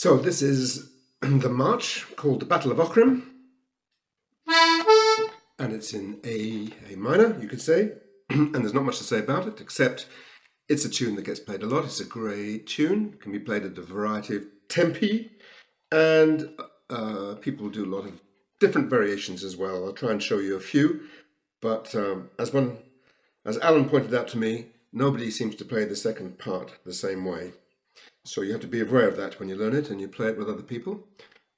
So this is the march called the Battle of Aughrim, and it's in A minor, you could say, and there's not much to say about it, except it's a tune that gets played a lot. It's a great tune, can be played at a variety of tempi, and people do a lot of different variations as well. I'll try and show you a few, but as Alan pointed out to me, nobody seems to play the second part the same way. So you have to be aware of that when you learn it and you play it with other people.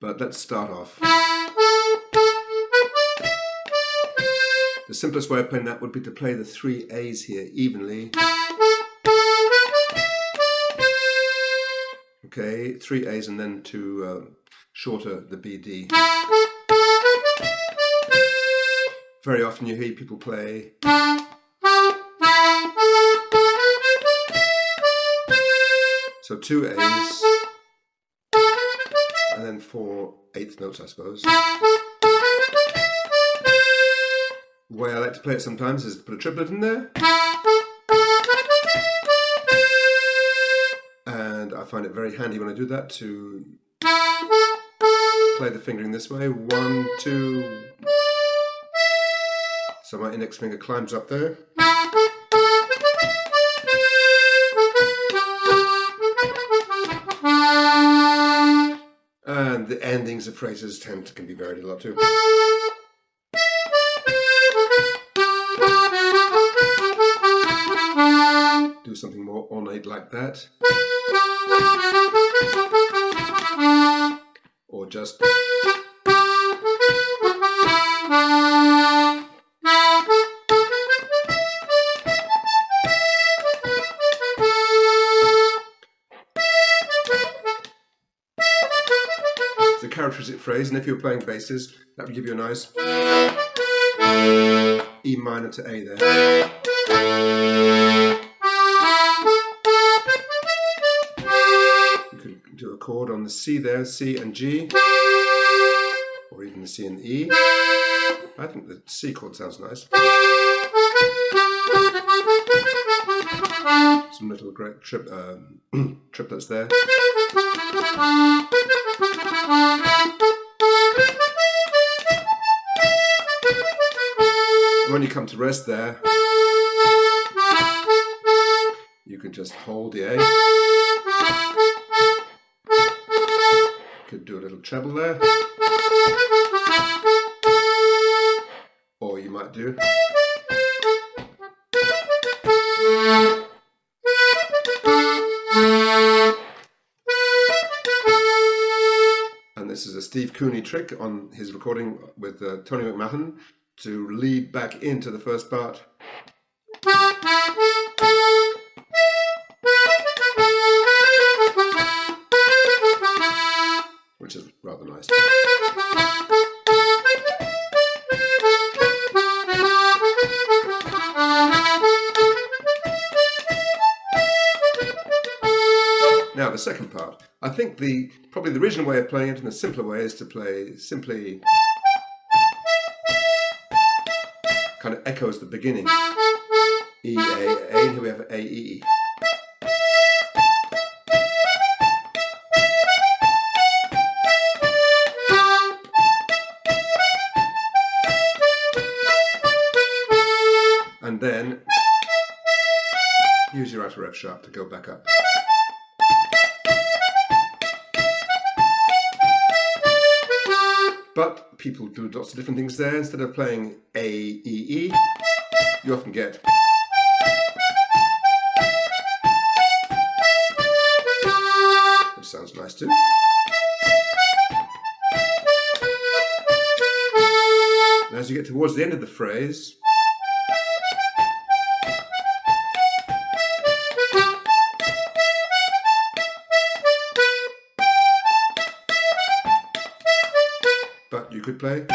But let's start off. The simplest way of playing that would be to play the three A's here evenly. Okay, three A's and then to shorter the B, D. Very often you hear people play. So two A's, and then 4 eighth notes, I suppose. The way I like to play it sometimes is to put a triplet in there. And I find it very handy when I do that to play the fingering this way. 1, 2. So my index finger climbs up there. And the endings of phrases can be varied a lot too. Do something more ornate like that. Or just... It's a characteristic phrase, and if you're playing basses, that would give you a nice E minor to A there. You could do a chord on the C there, C and G, or even the C and E. I think the C chord sounds nice. Some little great triplets there. When you come to rest there, you can just hold the A. You could do a little treble there. Or you might do... And this is a Steve Cooney trick on his recording with Tony McMahon to lead back into the first part. Which is rather nice. Now the second part. I think probably the original way of playing it in a simpler way is to play simply kind of echoes the beginning. E, A, and here we have A, E, E. And then use your outer F sharp to go back up. But people do lots of different things there. Instead of playing A, E, E, you often get which sounds nice too. And as you get towards the end of the phrase, but you could play.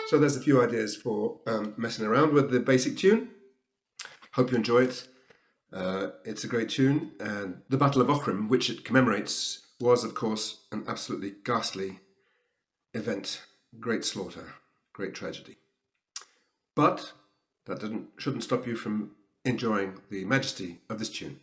So there's a few ideas for messing around with the basic tune. Hope you enjoy it. It's a great tune, and the Battle of Aughrim, which it commemorates, was of course an absolutely ghastly event, great slaughter, great tragedy. But that shouldn't stop you from enjoying the majesty of this tune.